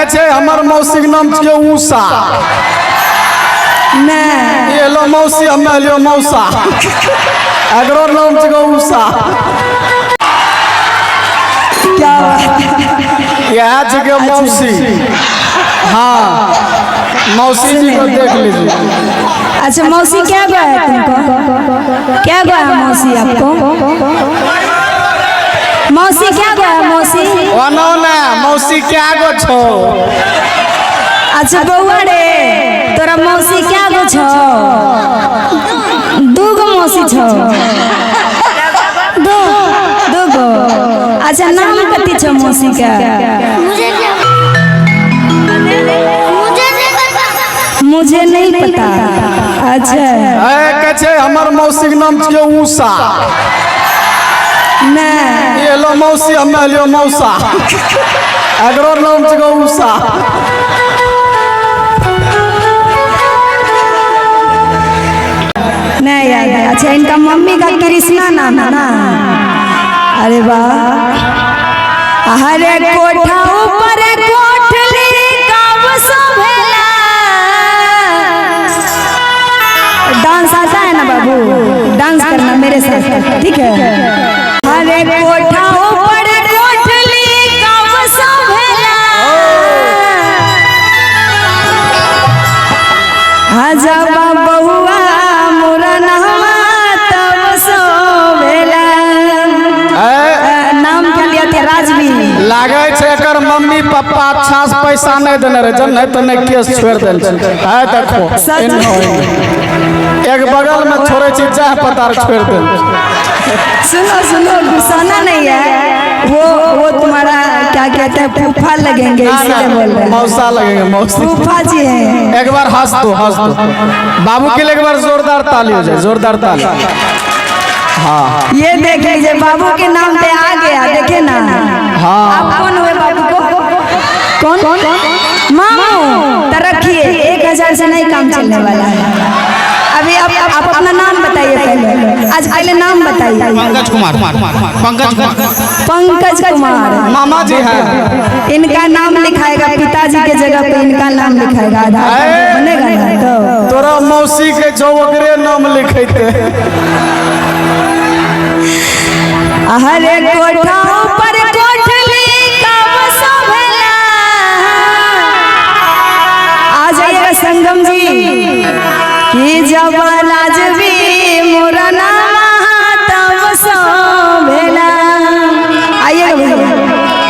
छे हमर मौसी के नाम छियै उषा। नहीं ये लो मौसी हमें लियो मौसा। अगरो नाम छियै उषा। क्या यह जगह मौसी। हाँ मौसी जी को देख लीजिए। अच्छा मौसी क्या गया है तुमको? क्या गया है मौसी आपको? मौसी क्या गया है मौसी? वनो ना मौसी क्या गो छो? अच्छा बउआ रे तोरा मौसी क्या गो छो? दूगो मौसी छो? दूगो। अच्छा नाम कथी छो मौसी का? मुझे नहीं पता। अच्छा कहे हमर मौसी के नाम छियै उषा। नहीं ये लो मौसी हमें लियो मौसा। अगरो नाम छियै उषा। नहीं याद है। अच्छा इनका मम्मी का कृष्णा नाम है ना? अरे वाह। हरे कोठा ऊपर कोठली कब सोभेला। डांस आता है ना बाबू? डांस करना मेरे साथ ठीक है। हरे कोठा ऊपर कोठली कब सोभेला। जब बहुआ मोरा नहवा तब सोभेला। नाम क्या लिया थे? राजवीर। लागे छे एकर मम्मी पापा अच्छा से पैसा नहीं देने रहे जन नहीं तो नहीं केस छोड़ देल छे। है देखो एक बगल में छोड़े छी चाह पता छोड़ देल। सुनो सुनो गुस्साना नहीं है। वो तुम्हारा क्या कहते हैं फूफा लगेंगे इसलिए बोल रहे हैं। मौसा लगेंगे मौसी। फूफा जी हैं। एक बार हंस दो बाबू के लिए एक बार जोरदार ताली हो जाए। जोरदार ताली। हाँ ये देख लीजिए बाबू के नाम पे आ गया देखे ना। हाँ आप कौन हुए बाबू को? कौन मामू तो रखिए 1000 से नहीं काम चलने वाला है। अभी आप अपना नाम बताइए पहले। आज पहले नाम बताइए। पंकज कुमार। पंकज कुमार मामा जी हैं। इनका नाम लिखाएगा पिताजी के जगह पे इनका नाम लिखाएगा। आधार बनेगा ना तो तोरा मौसी के जो ओकरे नाम लिखैते। हरे कोठा ऊपर कोठली कब सोभेला। आ जाइएगा संगम जी कि जब राजवी मोरा नामा तब सोभेला। आइएगा भैया।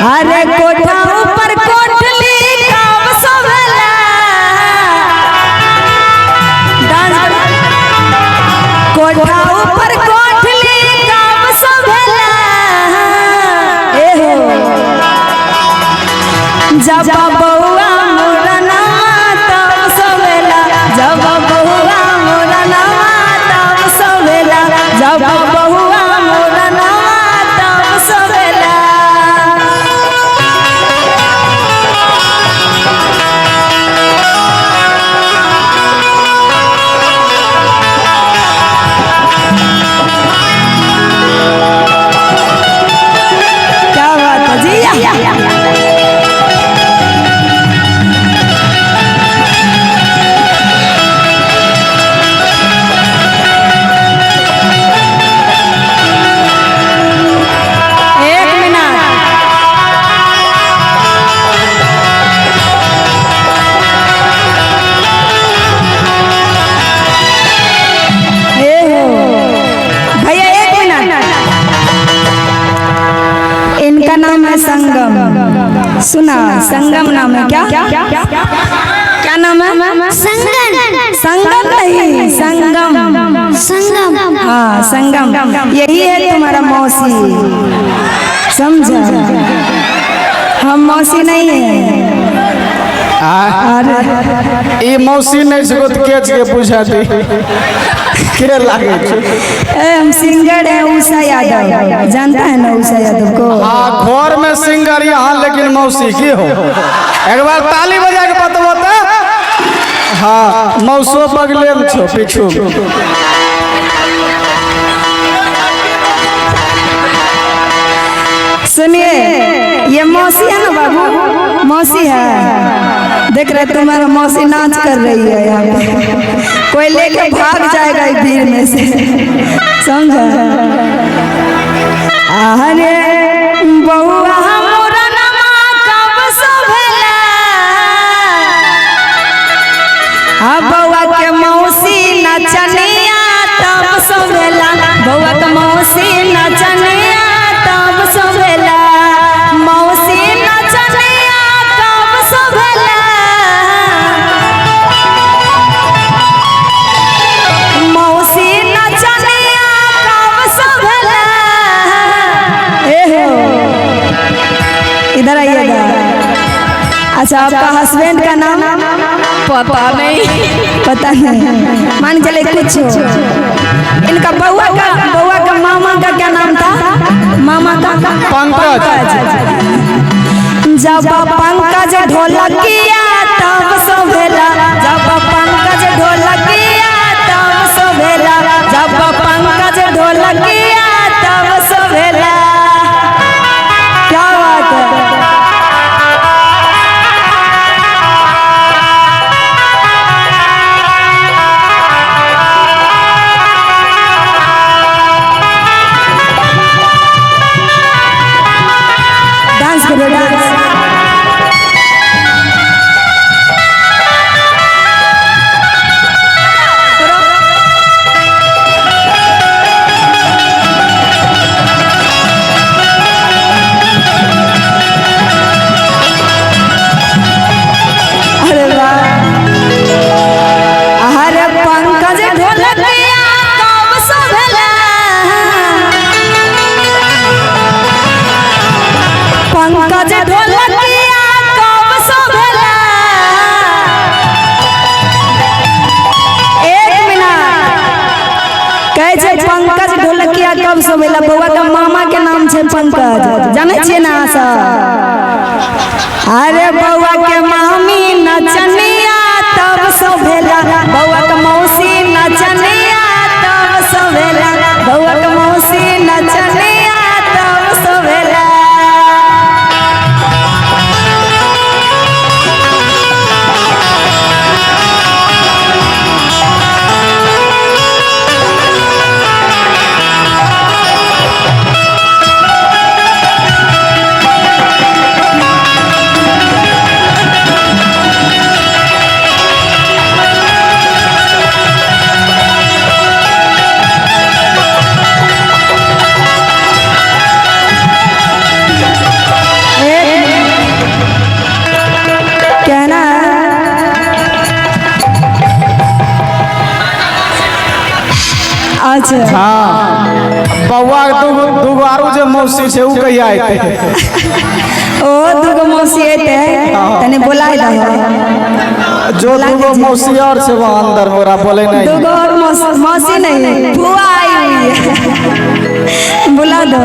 हरे कोठा ऊपर कोठली कब सोभेला। कोठा ऊपर कोठली कब सोभेला। जब बउआ मोरा नामा तब सोभेला। जब बउआ मोरा नामा तब सोभेला। जब बउआ मोरा नामा तब सोभेला। क्या बात है जी। इनका नाम है संगम। सुना संगम नाम है। क्या क्या नाम है? संगम। संगम नहीं संगम। संगम। हाँ संगम यही है तुम्हारा मौसी। समझा? हम मौसी नहीं है। ये मौसी नहीं सको तो केच के पूछा दी के लागे छे। हम सिंगर हैं उषा यादव। जानता है ना उषा यादव को? हाँ घर में सिंगर यहाँ लेकिन मौसी की हो। एक बार ताली बजा के बतबो तो। हाँ मौसो बगले में छो पीछू। सुनिए ये मौसी है ना बाबू? मौसी है। देख रहे तुम्हारा मौसी नाच कर रही है यहाँ पे। कोई लेके भाग जाएगा इस भीड़ में से, समझा? अरे बउआ मोरा नमा कब सोभेला, आ बउआ के मौसी नचनिया तब सोभेला, बउआ के मौसी नचनिया तब सोभेला, मौसी नचनिया तब सोभेला, मौसी नचनिया तब सोभेला। इधर आइएगा। अच्छा, आपका हस्बैंड का नाम पता नहीं, पता नहीं, मान चले कुछ। इनका बउआ का मामा का क्या नाम था? मामा का पंकज। जब पंकज ढोलकिया तब सोभेला, जब पंकज ढोलकिया तब सोभेला, जब पंकज ढोलकिया तब सोभेला। क्या बात है? डांस करो, डांस। अरे वाह, अरे पंकज ढोलकिया कब सोभेला, पंकज ढोलकिया कब सोभेला। एक मिनट, कहे छे पंकज ढोलकिया कब सोभेला, बउआ का मामा के नाम छे पंकज, जाने छिए ना सब? अरे बउआ के मामी नचनिया तब सोभेला, बउआ के मौसी नचनिया तब सोभेला, बउआ के मौसी नचनिया तब सोभेला। कहना अच्छा, हाँ, बउआ दूगो आरू जे मौसी छे उ कहिया आते? ओ दुगो मौसी आते तने बुलाए दो। जो दूगो मौसी और छे वो अंदर मोरा बोले नहीं। दुगो और मौसी नहीं, बुआ आई हुई है, बुला दो।